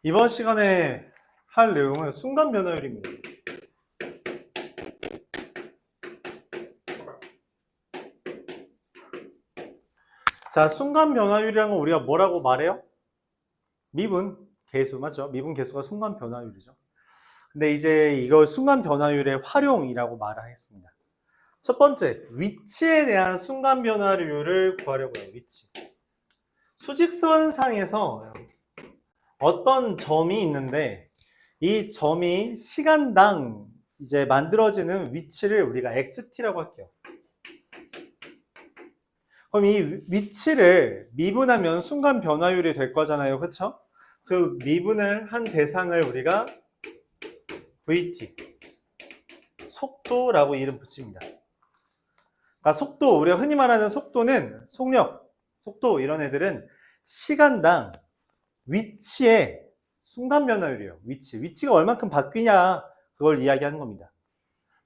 이번 시간에 할 내용은 순간 변화율입니다. 자, 순간 변화율이라는 건 우리가 뭐라고 말해요? 미분 계수, 맞죠? 미분 계수가 순간 변화율이죠. 근데 이제 이걸 순간 변화율의 활용이라고 말하겠습니다. 첫 번째, 위치에 대한 순간 변화율을 구하려고 해요. 위치. 수직선상에서 어떤 점이 있는데 이 점이 시간당 이제 만들어지는 위치를 우리가 xt라고 할게요. 그럼 이 위치를 미분하면 순간 변화율이 될 거잖아요. 그쵸? 그 미분을 한 대상을 우리가 vt, 속도라고 이름 붙입니다. 그러니까 속도, 우리가 흔히 말하는 속도는 속력, 속도 이런 애들은 시간당 위치의 순간 변화율이에요. 위치가 얼만큼 바뀌냐 그걸 이야기하는 겁니다.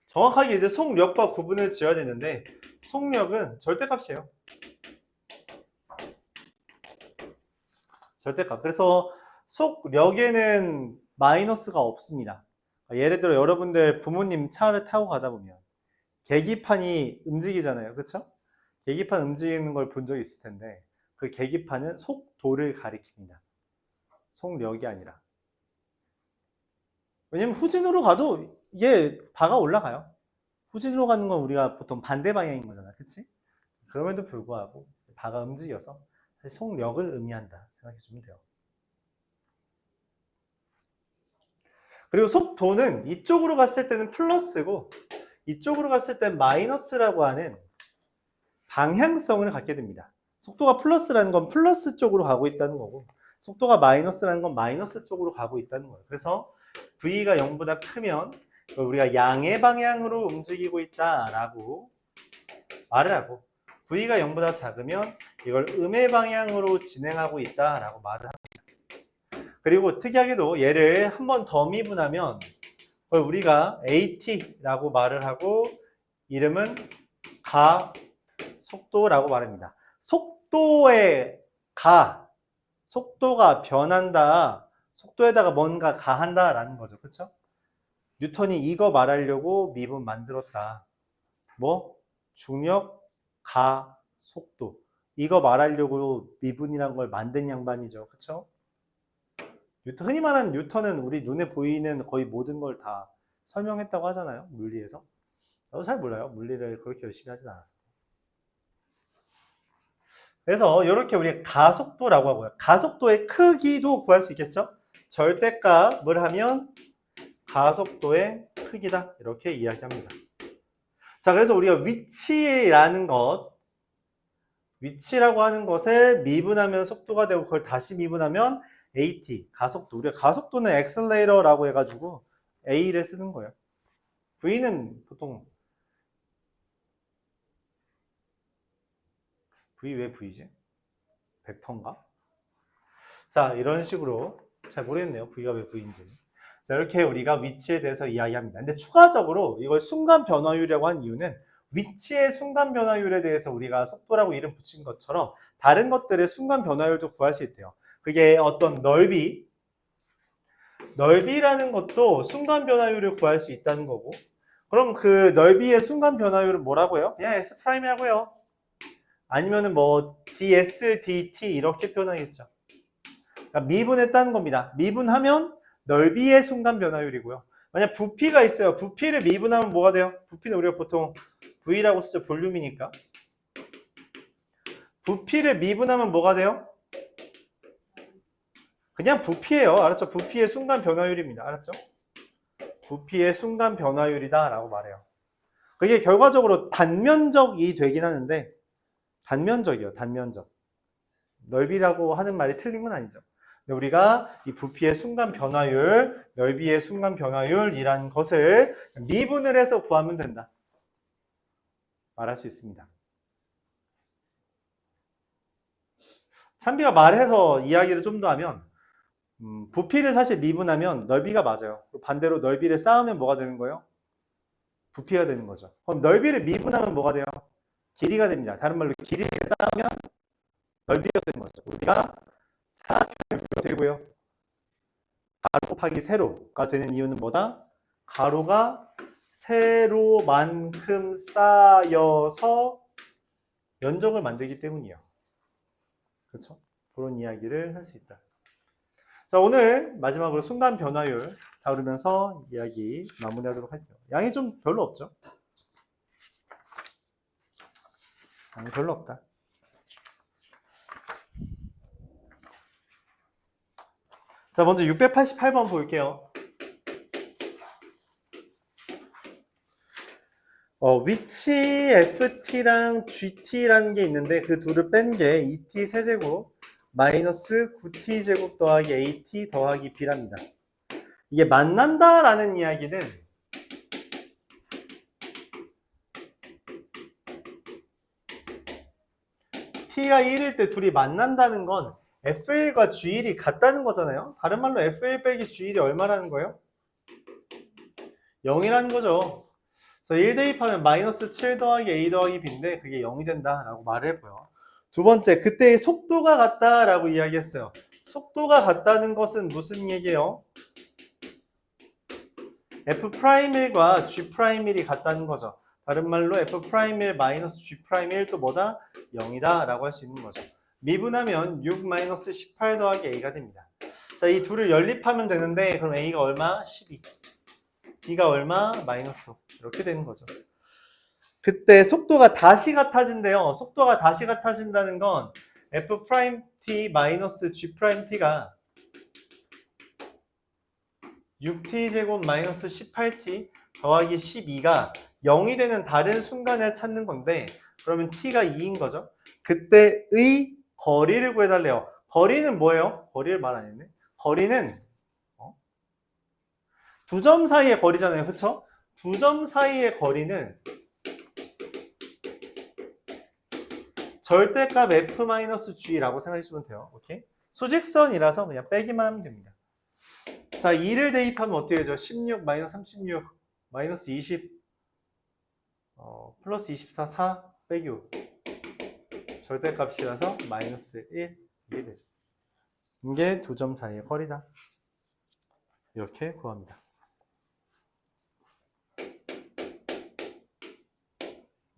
정확하게 이제 속력과 구분을 지어야 되는데 속력은 절대값이에요. 절대값. 그래서 속력에는 마이너스가 없습니다. 예를 들어 여러분들 부모님 차를 타고 가다 보면 계기판이 움직이잖아요. 그렇죠? 계기판 움직이는 걸 본 적 있을 텐데 그 계기판은 속도를 가리킵니다. 속력이 아니라. 왜냐면 후진으로 가도 이게 바가 올라가요. 후진으로 가는 건 우리가 보통 반대 방향인 거잖아. 그치? 그럼에도 불구하고 바가 움직여서 사실 속력을 의미한다 생각해 주면 돼요. 그리고 속도는 이쪽으로 갔을 때는 플러스고 이쪽으로 갔을 때는 마이너스라고 하는 방향성을 갖게 됩니다. 속도가 플러스라는 건 플러스 쪽으로 가고 있다는 거고 속도가 마이너스라는 건 마이너스 쪽으로 가고 있다는 거예요. 그래서 V가 0보다 크면 우리가 양의 방향으로 움직이고 있다라고 말을 하고 V가 0보다 작으면 이걸 음의 방향으로 진행하고 있다라고 말을 합니다. 그리고 특이하게도 얘를 한 번 더 미분하면 그걸 우리가 AT라고 말을 하고 이름은 가속도라고 말합니다. 속도의 속도가 변한다. 속도에다가 뭔가 가한다라는 거죠. 그렇죠? 뉴턴이 이거 말하려고 미분 만들었다. 뭐? 중력, 가속도. 이거 말하려고 미분이란 걸 만든 양반이죠. 그렇죠? 흔히 말하는 뉴턴은 우리 눈에 보이는 거의 모든 걸 다 설명했다고 하잖아요. 물리에서. 저도 잘 몰라요. 물리를 그렇게 열심히 하진 않았어요. 그래서 이렇게 우리 가속도라고 하고요. 가속도의 크기도 구할 수 있겠죠? 절대값을 하면 가속도의 크기다. 이렇게 이야기합니다. 자, 그래서 우리가 위치라고 하는 것을 미분하면 속도가 되고 그걸 다시 미분하면 AT, 가속도. 우리가 가속도는 엑셀레이터라고 해가지고 A를 쓰는 거예요. V는 보통 V 왜 V지? 벡터인가? 자, 이런 식으로 잘 모르겠네요. V가 왜 V인지. 자, 이렇게 우리가 위치에 대해서 이야기합니다. 근데 추가적으로 이걸 순간 변화율이라고 한 이유는 위치의 순간 변화율에 대해서 우리가 속도라고 이름 붙인 것처럼 다른 것들의 순간 변화율도 구할 수 있대요. 그게 어떤 넓이라는 것도 순간 변화율을 구할 수 있다는 거고 그럼 그 넓이의 순간 변화율은 뭐라고 해요? 그냥 S'이라고 해요. 아니면은 뭐 ds, dt 이렇게 표현하겠죠. 그러니까 미분했다는 겁니다. 미분하면 넓이의 순간 변화율이고요. 만약 부피가 있어요. 부피를 미분하면 뭐가 돼요? 부피는 우리가 보통 V라고 쓰죠. 볼륨이니까. 부피를 미분하면 뭐가 돼요? 그냥 부피예요. 알았죠? 부피의 순간 변화율입니다. 알았죠? 부피의 순간 변화율이다 라고 말해요. 그게 결과적으로 단면적이 되긴 하는데 단면적이요. 단면적. 넓이라고 하는 말이 틀린 건 아니죠. 우리가 이 부피의 순간 변화율, 넓이의 순간 변화율이라는 것을 미분을 해서 구하면 된다. 말할 수 있습니다. 찬비가 말해서 이야기를 좀 더 하면 부피를 사실 미분하면 넓이가 맞아요. 반대로 넓이를 쌓으면 뭐가 되는 거예요? 부피가 되는 거죠. 그럼 넓이를 미분하면 뭐가 돼요? 길이가 됩니다. 다른 말로 길이를 쌓으면 넓이가 되는 거죠. 우리가 사각형이 되고요. 가로 곱하기 세로가 되는 이유는 뭐다? 가로가 세로만큼 쌓여서 면적을 만들기 때문이에요. 그렇죠? 그런 이야기를 할 수 있다. 자, 오늘 마지막으로 순간 변화율 다루면서 이야기 마무리하도록 할게요. 양이 좀 별로 없죠? 양이 별로 없다. 자, 먼저 688번 볼게요. 위치 ft랑 gt라는 게 있는데 그 둘을 뺀 게 2t 세제곱 마이너스 9t 제곱 더하기 at 더하기 b랍니다. 이게 만난다라는 이야기는 t가 1일 때 둘이 만난다는 건 f1과 g1이 같다는 거잖아요. 다른 말로 f1 빼기 g1이 얼마라는 거예요? 0이라는 거죠. 그래서 1 대입하면 마이너스 7 더하기 a 더하기 b인데 그게 0이 된다라고 말을 해보요. 두 번째, 그때의 속도가 같다라고 이야기했어요. 속도가 같다는 것은 무슨 얘기예요? F'1과 G'1이 같다는 거죠. 다른 말로 F'1 마이너스 G'1 또 뭐다? 0이다 라고 할 수 있는 거죠. 미분하면 6 마이너스 18 더하기 A가 됩니다. 자, 이 둘을 연립하면 되는데 그럼 A가 얼마? 12. B가 얼마? 마이너스 5. 이렇게 되는 거죠. 그때 속도가 다시 같아진대요. 속도가 다시 같아진다는 건 F'T 마이너스 G'T가 6t 제곱 마이너스 18t 더하기 12가 0이 되는 다른 순간을 찾는 건데 그러면 t가 2인 거죠. 그때의 거리를 구해달래요. 거리는 뭐예요? 거리를 말 안 했네. 거리는 두 점 사이의 거리잖아요. 그쵸? 두 점 사이의 거리는 절대값 f-g라고 생각해주면 돼요. 오케이? 수직선이라서 그냥 빼기만 하면 됩니다. 자, 2를 대입하면 어떻게 되죠? 16, 마이너스 36, 마이너스 20, 플러스 24, 4, 빼기 5. 절대값이라서 마이너스 1, 이게 되죠. 이게 두 점 사이의 거리다. 이렇게 구합니다.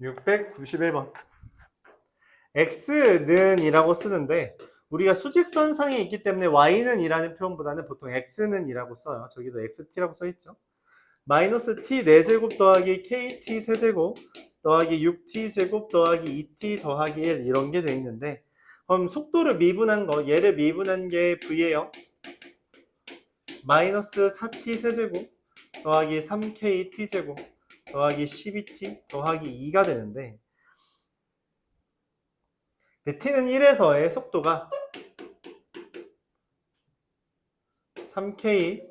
691번. x는 이라고 쓰는데 우리가 수직선상에 있기 때문에 y는 이라는 표현보다는 보통 x는 이라고 써요. 저기도 xt라고 써있죠. 마이너스 t 4제곱 더하기 kt 세제곱 더하기 6t 제곱 더하기 2t 더하기 1 이런 게 돼 있는데 그럼 속도를 미분한 거, 얘를 미분한 게 v예요. 마이너스 4t 세제곱 더하기 3kt 제곱 더하기 12t 더하기 2가 되는데 t는 1에서의 속도가 3k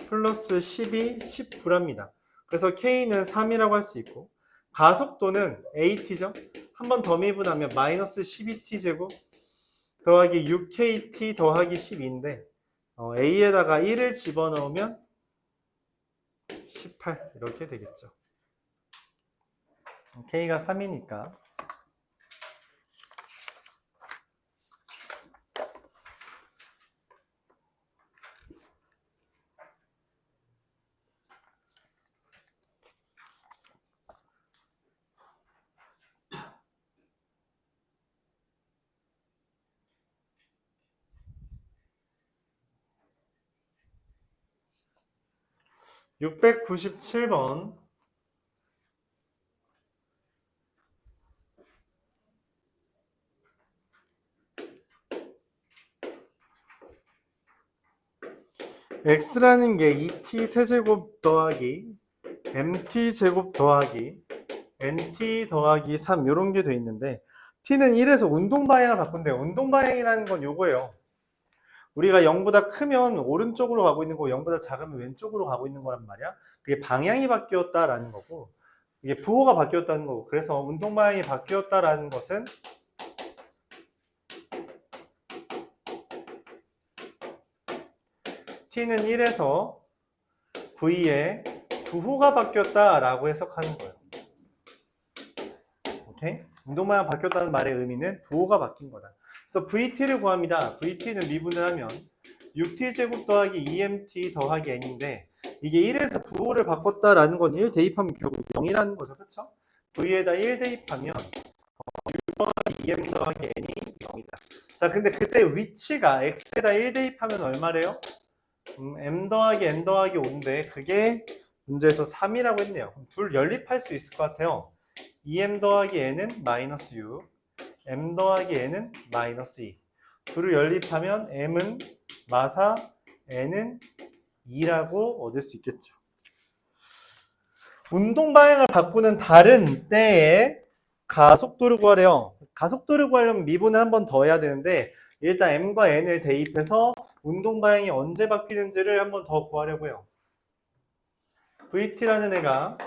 플러스 12, 19랍니다. 그래서 k는 3이라고 할 수 있고 가속도는 at죠. 한 번 더 미분하면 마이너스 12t 제곱 더하기 6kt 더하기 12인데 a에다가 1을 집어넣으면 18 이렇게 되겠죠. k가 3이니까 697번. x라는 게 2t 세제곱 더하기 mt 제곱 더하기 nt 더하기 3 이런 게 돼 있는데 t는 1에서 운동 방향을 바꾼대요. 운동 방향이라는 건 요거예요. 우리가 0보다 크면 오른쪽으로 가고 있는 거고 0보다 작으면 왼쪽으로 가고 있는 거란 말이야. 그게 방향이 바뀌었다라는 거고 이게 부호가 바뀌었다는 거고 그래서 운동 방향이 바뀌었다라는 것은 t는 1에서 v의 부호가 바뀌었다라고 해석하는 거예요. 오케이? 운동 방향 바뀌었다는 말의 의미는 부호가 바뀐 거다. 그래서 vt를 구합니다. vt는 미분을 하면 6t제곱 더하기 2mt 더하기 n인데 이게 1에서 부호를 바꿨다라는 건 1 대입하면 결국 0이라는 거죠. 그쵸? v에다 1 대입하면 6 더하기 2m 더하기 n이 0이다. 자, 근데 그때 위치가 x에다 1 대입하면 얼마래요? m 더하기 n 더하기 5인데 그게 문제에서 3이라고 했네요. 둘 연립할 수 있을 것 같아요. 2m 더하기 n은 마이너스 6, m 더하기 n은 마이너스 2. 둘을 연립하면 m은 마사, n은 2라고 얻을 수 있겠죠. 운동 방향을 바꾸는 다른 때에 가속도를 구하래요. 가속도를 구하려면 미분을 한 번 더 해야 되는데 일단 m과 n을 대입해서 운동 방향이 언제 바뀌는지를 한 번 더 구하려고 해요. vt라는 애가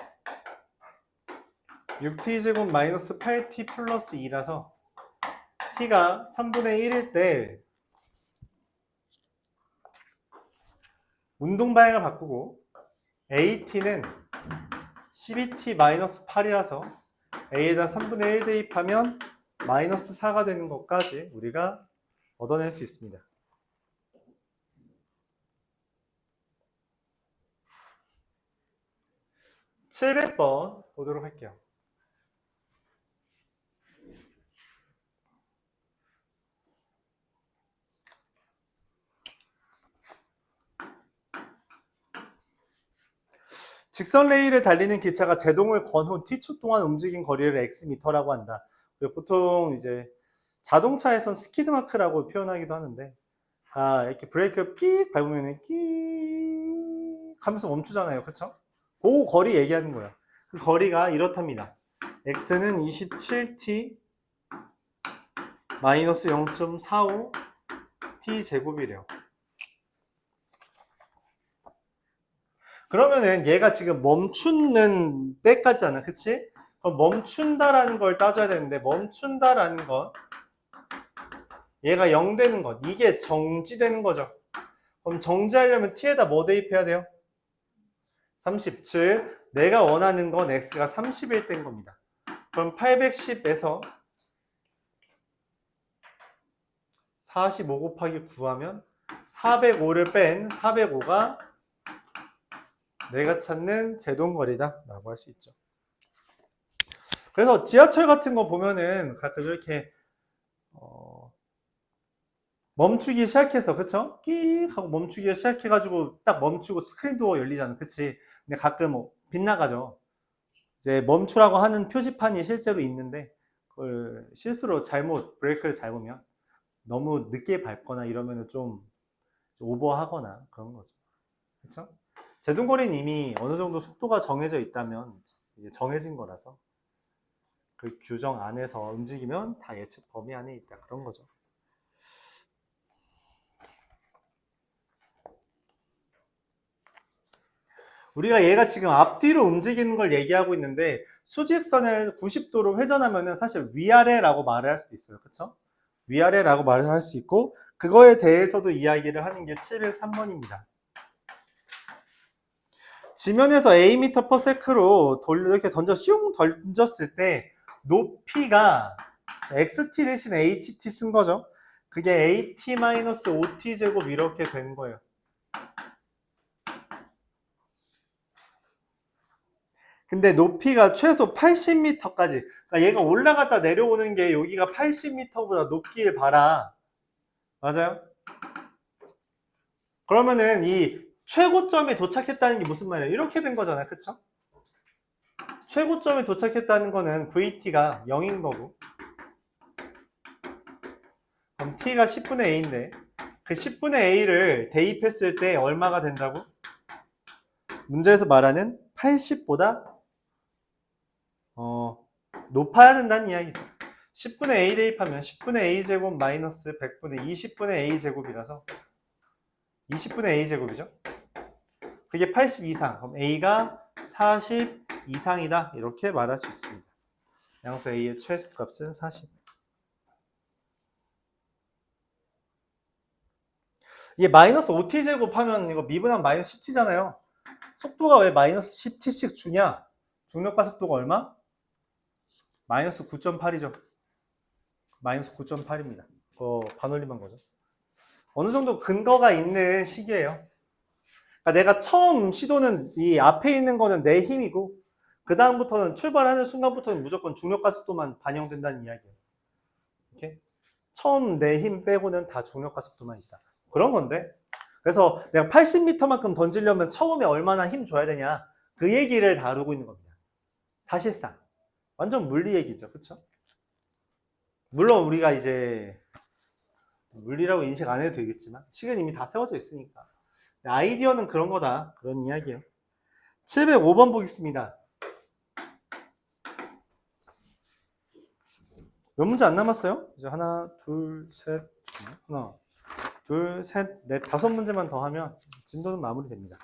6t제곱 마이너스 8t 플러스 2라서 t가 3분의 1일 때 운동 방향을 바꾸고 at는 12t 마이너스 8이라서 a에다 3분의 1 대입하면 마이너스 4가 되는 것까지 우리가 얻어낼 수 있습니다. (700번) 보도록 할게요. 직선 레일을 달리는 기차가 제동을 건 후 t초 동안 움직인 거리를 x미터라고 한다. 보통 이제 자동차에선 스키드 마크라고 표현하기도 하는데, 이렇게 브레이크 끽 밟으면 끽 하면서 멈추잖아요. 그쵸? 그 거리 얘기하는 거예요. 그 거리가 이렇답니다. x는 27t 마이너스 0.45 t 제곱이래요. 그러면은 얘가 지금 멈추는 때까지잖아. 그치? 그럼 멈춘다라는 걸 따져야 되는데 멈춘다라는 건 얘가 0 되는 것. 이게 정지되는 거죠. 그럼 정지하려면 t에다 뭐 대입해야 돼요? 30. 즉 내가 원하는 건 x가 30일 땐 겁니다. 그럼 810에서 45 곱하기 9 하면 405를 뺀 405가 내가 찾는 제동거리다 라고 할 수 있죠. 그래서 지하철 같은 거 보면은 가끔 이렇게 멈추기 시작해서, 그쵸? 끼익 하고 멈추기 시작해가지고 딱 멈추고 스크린 도어 열리잖아. 그치? 근데 가끔 빗나가죠. 이제 멈추라고 하는 표지판이 실제로 있는데 그걸 실수로 브레이크를 밟으면 너무 늦게 밟거나 이러면 좀 오버하거나 그런 거죠. 그쵸? 제동거리는 이미 어느 정도 속도가 정해져 있다면 이제 정해진 거라서 그 규정 안에서 움직이면 다 예측 범위 안에 있다. 그런 거죠. 우리가 얘가 지금 앞뒤로 움직이는 걸 얘기하고 있는데 수직선을 90도로 회전하면은 사실 위아래라고 말을 할 수도 있어요. 그쵸? 위아래라고 말을 할 수 있고 그거에 대해서도 이야기를 하는 게 703번입니다. 지면에서 am/s로 이렇게 슝 던졌을 때 높이가 xt 대신 ht 쓴 거죠. 그게 at-5t 제곱 이렇게 된 거예요. 근데 높이가 최소 80m까지, 그러니까 얘가 올라갔다 내려오는 게 여기가 80m보다 높길 봐라. 맞아요? 그러면은 이 최고점에 도착했다는 게 무슨 말이에요? 이렇게 된 거잖아요. 그쵸? 최고점에 도착했다는 거는 VT가 0인 거고 그럼 T가 10분의 A인데 그 10분의 A를 대입했을 때 얼마가 된다고? 문제에서 말하는 80보다 높아야 된다는 이야기죠. 10분의 A 대입하면 10분의 A 제곱 마이너스 100분의 20분의 A 제곱이라서 20분의 A 제곱이죠. 그게 80 이상. 그럼 A가 40 이상이다. 이렇게 말할 수 있습니다. 양수 A의 최소값은 40. 이게 마이너스 5t 제곱 하면 이거 미분하면 마이너스 10t잖아요. 속도가 왜 마이너스 10t씩 주냐? 중력과 속도가 얼마? 마이너스 9.8이죠. 마이너스 9.8입니다. 반올림한 거죠. 어느 정도 근거가 있는 시기예요. 그러니까 내가 처음 시도는 이 앞에 있는 거는 내 힘이고 그 다음부터는 출발하는 순간부터는 무조건 중력과 속도만 반영된다는 이야기예요. 이렇게 처음 내 힘 빼고는 다 중력과 속도만 있다. 그런 건데. 그래서 내가 80m만큼 던지려면 처음에 얼마나 힘 줘야 되냐 그 얘기를 다루고 있는 겁니다. 사실상 완전 물리 얘기죠, 그렇죠? 물론 우리가 이제 물리라고 인식 안 해도 되겠지만 식은 이미 다 세워져 있으니까 아이디어는 그런 거다, 그런 이야기예요. 705번 보겠습니다. 몇 문제 안 남았어요? 이제 하나, 둘, 셋, 하나, 둘, 셋, 넷, 5문제만 더 하면 진도는 마무리됩니다.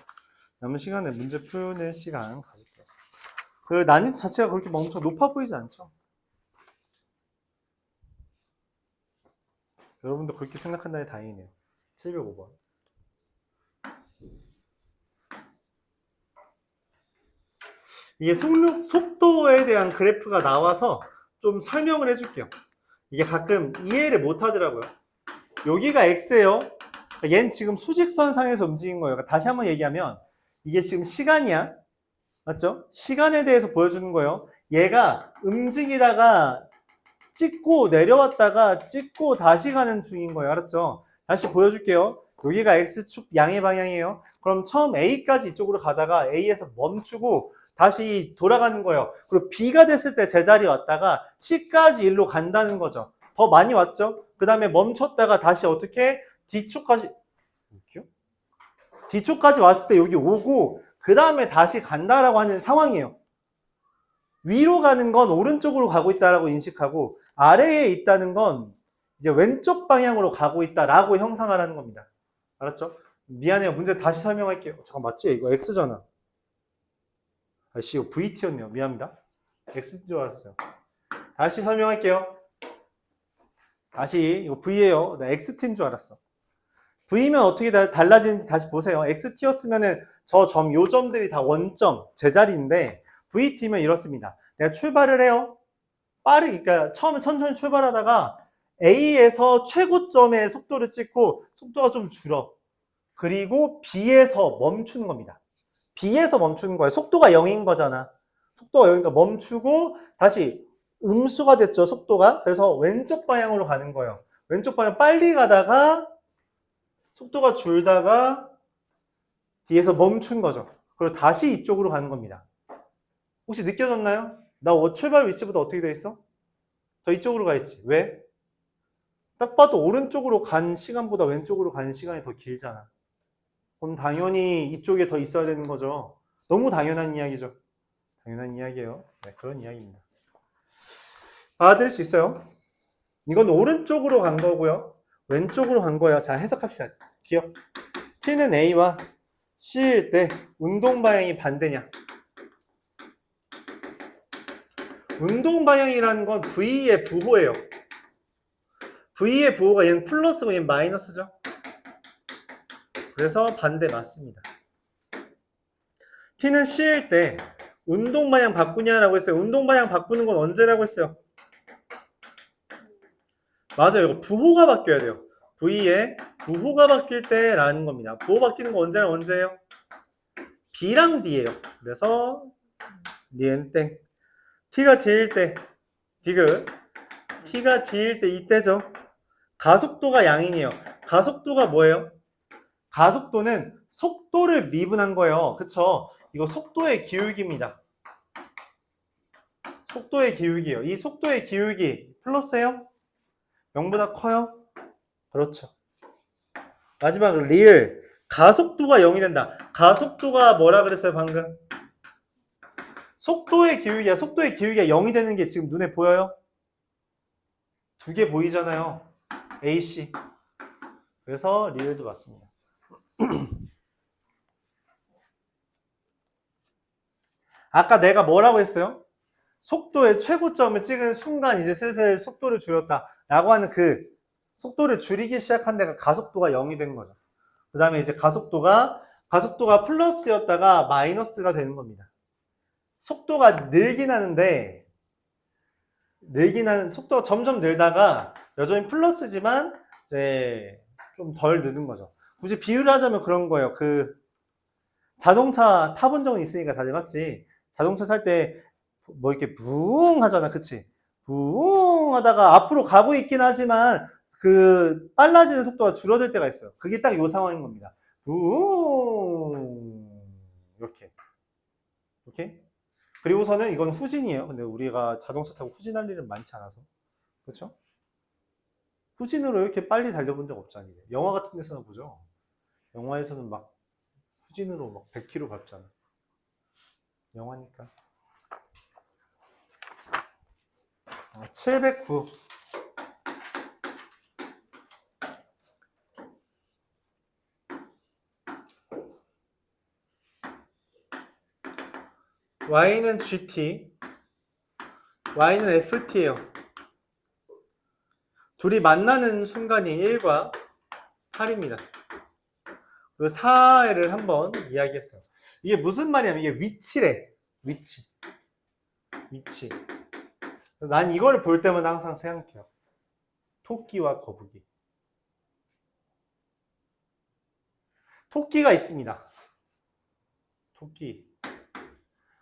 남은 시간에 문제 푸는 시간 가질게요. 그 난이도 자체가 그렇게 엄청 높아 보이지 않죠? 여러분도 그렇게 생각한다니 다행이네요. 705번. 이게 속도에 대한 그래프가 나와서 좀 설명을 해줄게요. 이게 가끔 이해를 못 하더라고요. 여기가 X예요. 얘는 지금 수직선상에서 움직인 거예요. 다시 한번 얘기하면 이게 지금 시간이야. 맞죠? 시간에 대해서 보여주는 거예요. 얘가 움직이다가 찍고 내려왔다가 찍고 다시 가는 중인 거예요. 알았죠? 다시 보여줄게요. 여기가 X축 양의 방향이에요. 그럼 처음 A까지 이쪽으로 가다가 A에서 멈추고 다시 돌아가는 거예요. 그리고 B가 됐을 때 제자리 왔다가 C까지 일로 간다는 거죠. 더 많이 왔죠? 그 다음에 멈췄다가 다시 어떻게 D쪽까지 D쪽까지 왔을 때 여기 오고 그 다음에 다시 간다라고 하는 상황이에요. 위로 가는 건 오른쪽으로 가고 있다라고 인식하고 아래에 있다는 건 이제 왼쪽 방향으로 가고 있다라고 형상하라는 겁니다. 알았죠? 미안해요. 문제 다시 설명할게요. 잠깐 맞지? 이거 X잖아. 아씨, 이거 VT였네요. 미안합니다. X인 줄 알았어요. 다시 설명할게요. 다시 이거 V예요. 나 XT인 줄 알았어. V면 어떻게 달라지는지 다시 보세요. XT였으면은 저 점, 요 점들이 다 원점, 제자리인데 VT면 이렇습니다. 내가 출발을 해요. 빠르게, 그러니까 처음에 천천히 출발하다가 A에서 최고점의 속도를 찍고 속도가 좀 줄어. 그리고 B에서 멈추는 겁니다. B에서 멈추는 거예요. 속도가 0인 거잖아. 속도가 0이니까 멈추고 다시 음수가 됐죠, 속도가. 그래서 왼쪽 방향으로 가는 거예요. 왼쪽 방향 빨리 가다가 속도가 줄다가 뒤에서 멈춘 거죠. 그리고 다시 이쪽으로 가는 겁니다. 혹시 느껴졌나요? 나 출발 위치보다 어떻게 돼 있어? 더 이쪽으로 가 있지. 왜? 딱 봐도 오른쪽으로 간 시간보다 왼쪽으로 가는 시간이 더 길잖아. 그럼 당연히 이쪽에 더 있어야 되는 거죠. 너무 당연한 이야기죠. 당연한 이야기예요. 네, 그런 이야기입니다. 알아들을 수 있어요? 이건 오른쪽으로 간 거고요. 왼쪽으로 간 거예요. 자, 해석합시다. 기억. T는 A와 C일 때 운동 방향이 반대냐? 운동 방향이라는 건 V의 부호예요. V의 부호가 얘는 플러스고 얘는 마이너스죠. 그래서 반대 맞습니다. T는 C일 때 운동 방향 바꾸냐라고 했어요. 운동 방향 바꾸는 건 언제라고 했어요? 맞아요. 이거 부호가 바뀌어야 돼요. V의 부호가 바뀔 때라는 겁니다. 부호 바뀌는 거 언제예요? B랑 D예요. 그래서 니은 땡. T가 D일 때 디귿. T가 D일 때 이때죠. 가속도가 양인이에요. 가속도가 뭐예요? 가속도는 속도를 미분한 거예요. 그쵸? 이거 속도의 기울기입니다. 속도의 기울기예요. 이 속도의 기울기 플러스예요? 0보다 커요? 그렇죠. 마지막 리을. 가속도가 0이 된다. 가속도가 뭐라 그랬어요 방금? 속도의 기울기야. 속도의 기울기가 0이 되는 게 지금 눈에 보여요? 두 개 보이잖아요. AC. 그래서 리을도 맞습니다. 아까 내가 뭐라고 했어요? 속도의 최고점을 찍은 순간 이제 슬슬 속도를 줄였다 라고 하는 그 속도를 줄이기 시작한 데가 가속도가 0이 된 거죠. 그 다음에 이제 가속도가 플러스였다가 마이너스가 되는 겁니다. 속도가 늘긴 하는데 속도가 점점 늘다가 여전히 플러스지만 이제 좀 덜 느는 거죠. 굳이 비유를 하자면 그런 거예요. 자동차 타본 적은 있으니까 다들 맞지? 자동차 탈 때 뭐 이렇게 부웅 하잖아. 그치? 부웅 하다가 앞으로 가고 있긴 하지만 빨라지는 속도가 줄어들 때가 있어요. 그게 딱 요 상황인 겁니다. 부웅 이렇게. 오케이? 그리고서는 이건 후진이에요. 근데 우리가 자동차 타고 후진할 일은 많지 않아서. 그렇죠? 후진으로 이렇게 빨리 달려본 적 없잖아요. 영화 같은 데서는 보죠. 영화에서는 막 후진으로 막 100km 밟잖아. 영화니까. 709. Y는 GT, Y는 FT예요. 둘이 만나는 순간이 1과 8입니다. 그리고 4를 한번 이야기했어요. 이게 무슨 말이냐면 이게 위치래. 위치. 난 이거를 볼 때마다 항상 생각해요. 토끼와 거북이. 토끼가 있습니다. 토끼.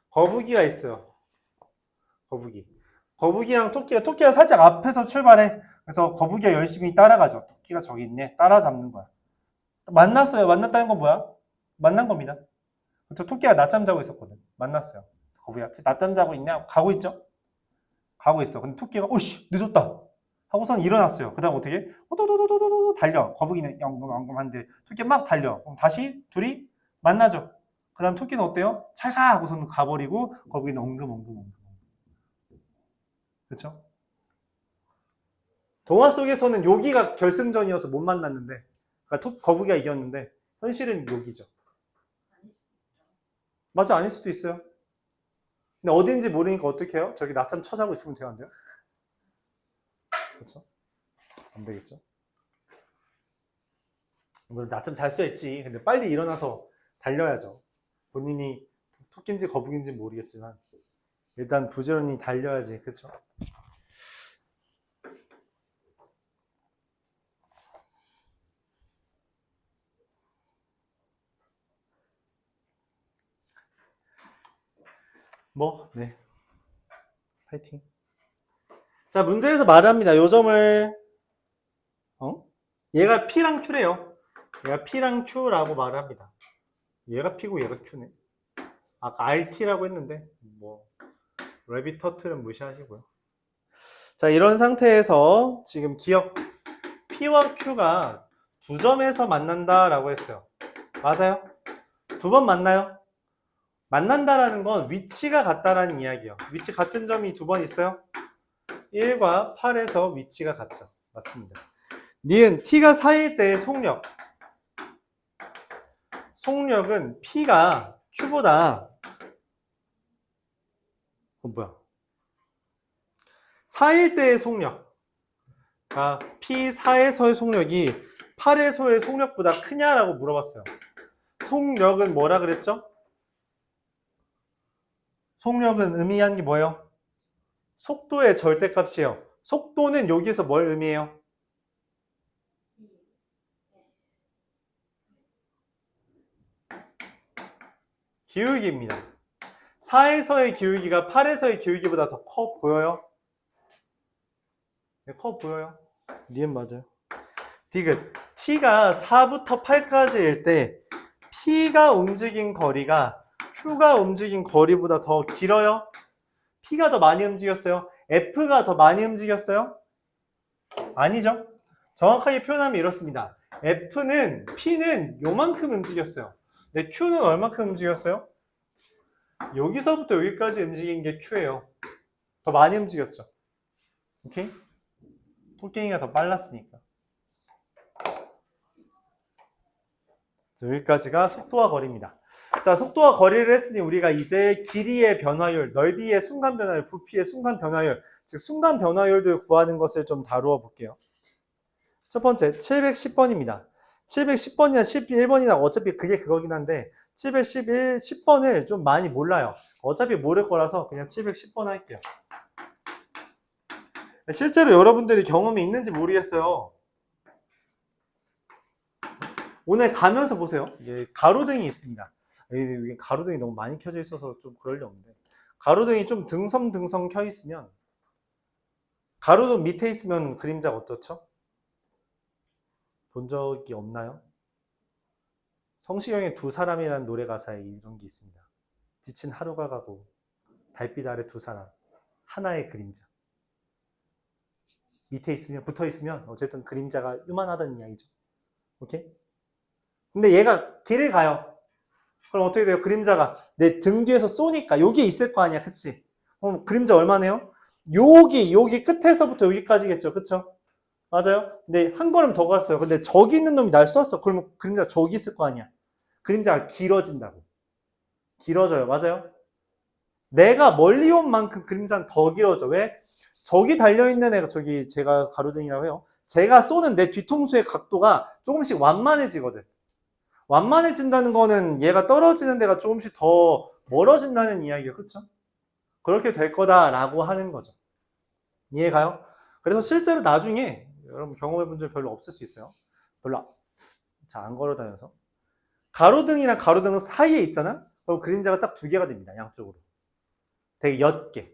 거북이가 있어요. 거북이랑 토끼가 살짝 앞에서 출발해. 그래서 거북이가 열심히 따라가죠. 토끼가 저기 있네. 따라잡는 거야. 만났어요. 만났다는 건 뭐야? 만난 겁니다. 토끼가 낮잠 자고 있었거든. 만났어요. 거북이가 낮잠 자고 있냐? 가고 있죠? 가고 있어. 근데 토끼가 오씨 늦었다 하고선 일어났어요. 그 다음 어떻게? 도도도도도도 달려. 거북이는 영금영금한데 토끼 막 달려. 그럼 다시 둘이 만나죠. 그 다음 토끼는 어때요? 잘 가! 하고선 가버리고 거북이는 엉금엉금. 그렇죠? 동화 속에서는 요기가 결승전이어서 못 만났는데 그러니까 거북이가 이겼는데 현실은 요기죠. 맞아, 아닐 수도 있어요. 근데 어딘지 모르니까 어떻게 해요? 저기 낮잠 쳐자고 있으면 돼요, 안 돼요? 그렇죠? 안 되겠죠? 물론 낮잠 잘 수 있지. 근데 빨리 일어나서 달려야죠. 본인이 토끼인지 거북인지 모르겠지만 일단 부지런히 달려야지. 그렇죠? 네. 파이팅. 자, 문제에서 말합니다. 요 점을 얘가 P랑 Q래요. 얘가 P랑 Q라고 말을 합니다. 얘가 P고 얘가 Q네. 아까 RT라고 했는데 레빗 터틀은 무시하시고요. 자, 이런 상태에서 지금 기억 P와 Q가 두 점에서 만난다라고 했어요. 맞아요? 두 번 만나요? 만난다라는 건 위치가 같다라는 이야기예요. 위치 같은 점이 두 번 있어요? 1과 8에서 위치가 같죠. 맞습니다. 니은 T가 4일 때의 속력은 P가 Q보다 4일 때의 속력 P4에서의 속력이 8에서의 속력보다 크냐라고 물어봤어요. 속력은 뭐라 그랬죠? 속력은 의미하는 게 뭐예요? 속도의 절대값이에요. 속도는 여기에서 뭘 의미해요? 기울기입니다. 4에서의 기울기가 8에서의 기울기보다 더 커 보여요? 네, 커 보여요? 니은 맞아요. 디귿. T가 4부터 8까지일 때 P가 움직인 거리가 Q가 움직인 거리보다 더 길어요? P가 더 많이 움직였어요? F가 더 많이 움직였어요? 아니죠. 정확하게 표현하면 이렇습니다. P는 요만큼 움직였어요. 근데 Q는 얼만큼 움직였어요? 여기서부터 여기까지 움직인 게 Q예요. 더 많이 움직였죠. 오케이? 토끼가 더 빨랐으니까. 자, 여기까지가 속도와 거리입니다. 자, 속도와 거리를 했으니 우리가 이제 길이의 변화율, 넓이의 순간 변화율, 부피의 순간 변화율, 즉 순간 변화율을 구하는 것을 좀 다루어 볼게요. 첫 번째, 710번입니다. 710번이나 11번이나 어차피 그게 그거긴 한데 711, 10번을 좀 많이 몰라요. 어차피 모를 거라서 그냥 710번 할게요. 실제로 여러분들이 경험이 있는지 모르겠어요. 오늘 가면서 보세요. 이게 가로등이 있습니다. 여기 가로등이 너무 많이 켜져 있어서 좀 그럴 리 없는데, 가로등이 좀 등성등성 켜 있으면, 가로등 밑에 있으면 그림자가 어떻죠? 본 적이 없나요? 성시경의 두 사람이라는 노래 가사에 이런 게 있습니다. 지친 하루가 가고 달빛 아래 두 사람, 하나의 그림자. 밑에 있으면, 붙어 있으면 어쨌든 그림자가 요만하다는 이야기죠. 오케이? 근데 얘가 길을 가요. 그럼 어떻게 돼요? 그림자가 내 등 뒤에서 쏘니까 여기 있을 거 아니야, 그치? 그림자 얼마네요? 여기 끝에서부터 여기까지겠죠, 그쵸? 맞아요? 근데 한 걸음 더 갔어요. 근데 저기 있는 놈이 날 쐈어. 그러면 그림자 저기 있을 거 아니야. 그림자가 길어진다고. 길어져요, 맞아요? 내가 멀리 온 만큼 그림자는 더 길어져. 왜? 저기 달려있는 애가, 저기 제가 가로등이라고 해요. 제가 쏘는 내 뒤통수의 각도가 조금씩 완만해지거든. 완만해진다는 거는 얘가 떨어지는 데가 조금씩 더 멀어진다는 이야기예요. 그렇죠? 그렇게 될 거다라고 하는 거죠. 이해가요? 그래서 실제로 나중에 여러분 경험해 본 적 별로 없을 수 있어요. 별로 잘 안 걸어 다녀서. 가로등이랑 가로등 사이에 있잖아? 그럼 그림자가 딱 두 개가 됩니다. 양쪽으로. 되게 옅게.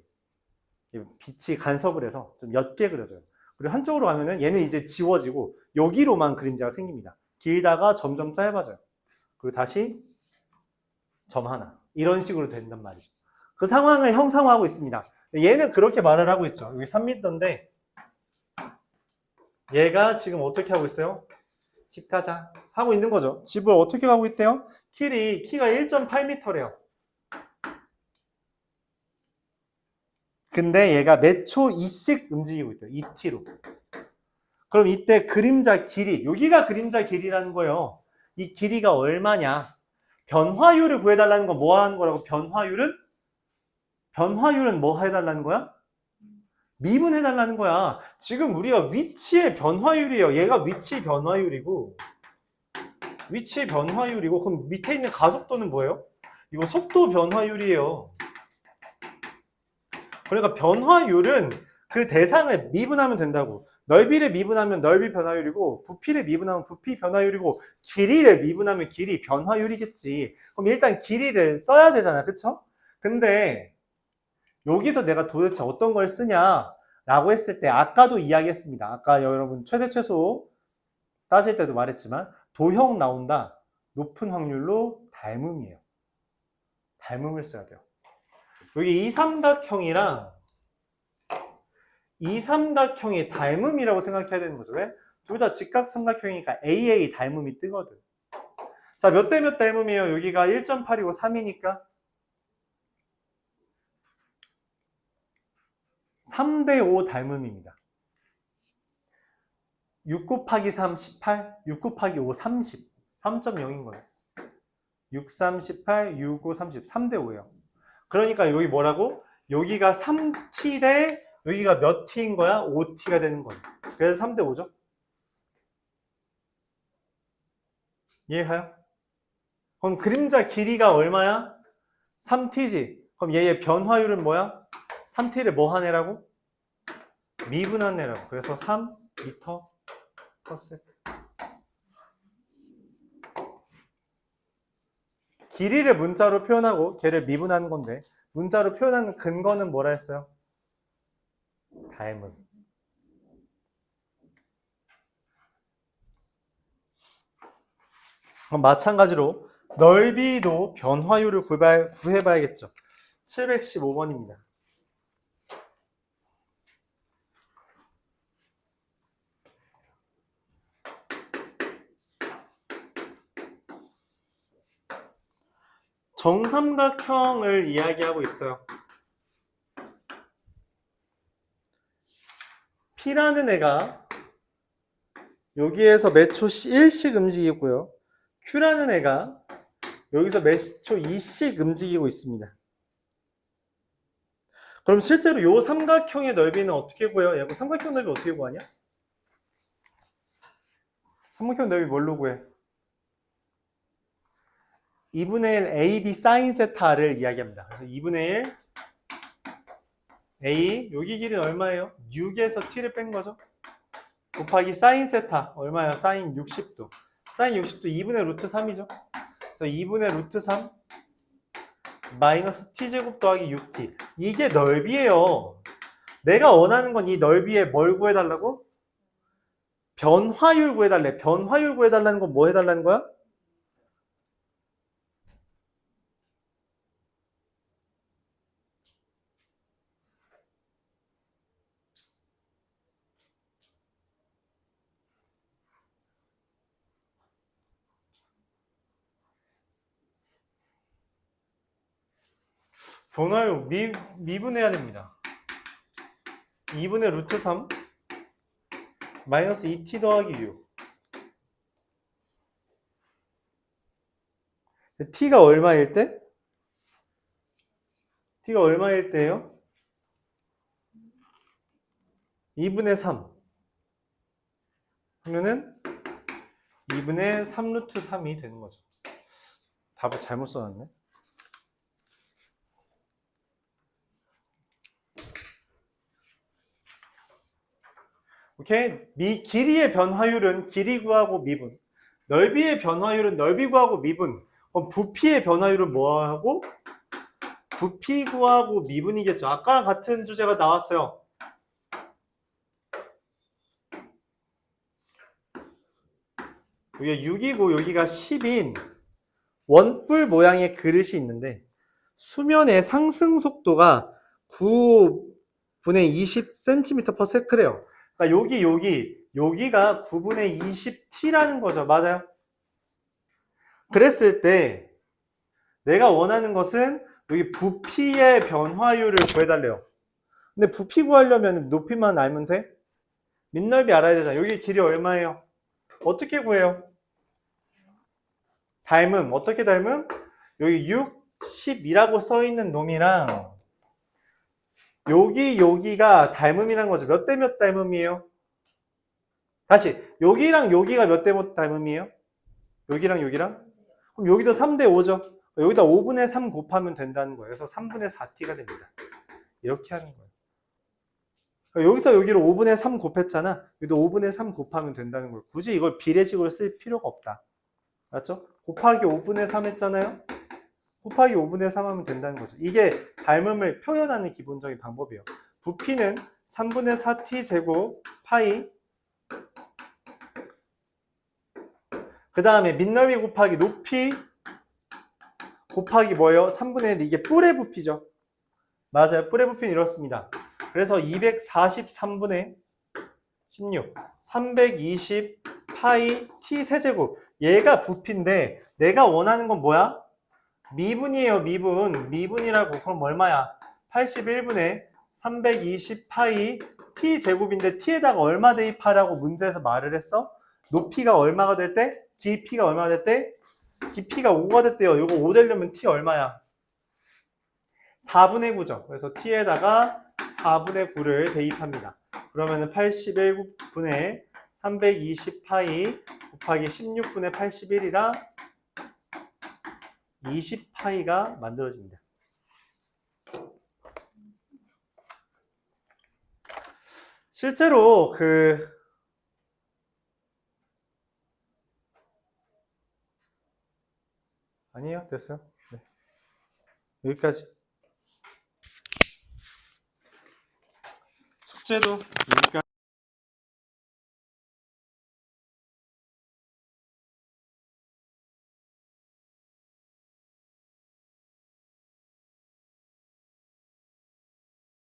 빛이 간섭을 해서 좀 옅게 그려져요. 그리고 한쪽으로 가면은 얘는 이제 지워지고 여기로만 그림자가 생깁니다. 길다가 점점 짧아져요. 그리고 다시 점 하나. 이런 식으로 된단 말이죠. 그 상황을 형상화하고 있습니다. 얘는 그렇게 말을 하고 있죠. 여기 3m인데 얘가 지금 어떻게 하고 있어요? 집 가자 하고 있는 거죠. 집을 어떻게 가고 있대요? 키가 1.8m래요. 근데 얘가 몇 초 2씩 움직이고 있대요. 2t로. 그럼 이때 그림자 길이, 여기가 그림자 길이라는 거예요. 이 길이가 얼마냐? 변화율을 구해달라는 건 뭐 하는 거라고? 변화율은 뭐 해달라는 거야? 미분해달라는 거야. 지금 우리가 위치의 변화율이에요. 얘가 위치 변화율이고, 그럼 밑에 있는 가속도는 뭐예요? 이거 속도 변화율이에요. 그러니까 변화율은 그 대상을 미분하면 된다고. 넓이를 미분하면 넓이 변화율이고, 부피를 미분하면 부피 변화율이고, 길이를 미분하면 길이 변화율이겠지. 그럼 일단 길이를 써야 되잖아. 그쵸? 근데 여기서 내가 도대체 어떤 걸 쓰냐라고 했을 때 아까도 이야기했습니다. 아까 여러분 최대 최소 따질 때도 말했지만 도형 나온다. 높은 확률로 닮음이에요. 닮음을 써야 돼요. 여기 이 삼각형이랑 이 삼각형이 닮음이라고 생각해야 되는 거죠. 왜? 둘 다 직각삼각형이니까 AA 닮음이 뜨거든. 자, 몇 대 몇 닮음이에요? 여기가 1.8이고 3이니까 3대 5 닮음입니다. 6 곱하기 3, 18, 6 곱하기 5, 30. 3.0인 거예요. 6, 3, 18, 6, 5, 30. 3대 5예요. 그러니까 여기 뭐라고? 여기가 3t 대 여기가 몇 t인 거야? 5t가 되는 거예요. 그래서 3대 5죠. 이해가요? 그럼 그림자 길이가 얼마야? 3t지. 그럼 얘의 변화율은 뭐야? 3t를 뭐 한 애라고? 미분한 애라고. 그래서 3m 퍼센트. 길이를 문자로 표현하고 걔를 미분하는 건데 문자로 표현하는 근거는 뭐라 했어요? 닮음. 그럼 마찬가지로 넓이도 변화율을 구해봐야겠죠. 715번입니다. 정삼각형을 이야기하고 있어요. P라는 애가 여기에서 몇 초 1씩 움직이고요. Q라는 애가 여기서 몇 초 2씩 움직이고 있습니다. 그럼 실제로 이 삼각형의 넓이는 어떻게 구해요? 야, 삼각형 넓이 어떻게 구하냐? 삼각형 넓이 뭘로 구해? 2분의 1 AB 사인 세타를 이야기합니다. 그래서 2분의 1 A, 여기 길이는 얼마예요? 6에서 t를 뺀 거죠? 곱하기 사인 세타, 얼마예요? 사인 60도. 사인 60도 2분의 루트 3이죠. 그래서 2분의 루트 3 마이너스 t제곱 더하기 6t. 이게 넓이에요. 내가 원하는 건 이 넓이에 뭘 구해달라고? 변화율 구해달래. 변화율 구해달라는 건 뭐 해달라는 거야? 변화율 미분해야 됩니다. 2분의 루트 3 마이너스 2t 더하기 6. t가 얼마일 때? t가 얼마일 때예요? 2분의 3 하면은 2분의 3 루트 3이 되는 거죠. 답을 잘못 써놨네. 오케이? 길이의 변화율은 길이 구하고 미분. 넓이의 변화율은 넓이 구하고 미분. 그럼 부피의 변화율은 뭐하고? 부피 구하고 미분이겠죠. 아까랑 같은 주제가 나왔어요. 여기가 6이고 여기가 10인 원뿔 모양의 그릇이 있는데 수면의 상승 속도가 9분의 20cm/s래요. 그러니까 여기가 9분의 20t라는 거죠. 맞아요? 그랬을 때 내가 원하는 것은 여기 부피의 변화율을 구해달래요. 근데 부피 구하려면 높이만 알면 돼? 밑넓이 알아야 되잖아. 여기 길이 얼마예요? 어떻게 구해요? 닮음. 어떻게 닮음? 여기 6, 10이라고 써있는 놈이랑 여기가 닮음이란 거죠. 몇 대 몇 닮음이에요? 다시 여기랑 여기가 몇 대 몇 닮음이에요? 여기랑? 그럼 여기도 3대 5죠. 여기다 5분의 3 곱하면 된다는 거예요. 그래서 3분의 4t가 됩니다. 이렇게 하는 거예요. 여기서 여기로 5분의 3 곱했잖아. 여기도 5분의 3 곱하면 된다는 거예요. 굳이 이걸 비례식으로 쓸 필요가 없다. 맞죠? 곱하기 5분의 3 했잖아요. 곱하기 5분의 3 하면 된다는 거죠. 이게 닮음을 표현하는 기본적인 방법이에요. 부피는 3분의 4t 제곱 파이, 그 다음에 밑넓이 곱하기 높이 곱하기 뭐예요? 3분의 1. 이게 뿔의 부피죠. 맞아요. 뿔의 부피는 이렇습니다. 그래서 243분의 16 320 파이 t 세제곱. 얘가 부피인데 내가 원하는 건 뭐야? 미분이에요. 미분이라고. 그럼 얼마야? 81분의 320 파이 t 제곱인데 t에다가 얼마 대입하라고 문제에서 말을 했어? 높이가 얼마가 될 때? 깊이가 얼마가 될 때? 깊이가 5가 됐대요. 이거 5 되려면 t 얼마야? 4분의 9죠. 그래서 t에다가 4분의 9를 대입합니다. 그러면은 81분의 320 파이 곱하기 16분의 81이라 20 파이가 만들어집니다. 실제로 아니에요. 됐어요. 네. 여기까지. 숙제도 여기까지.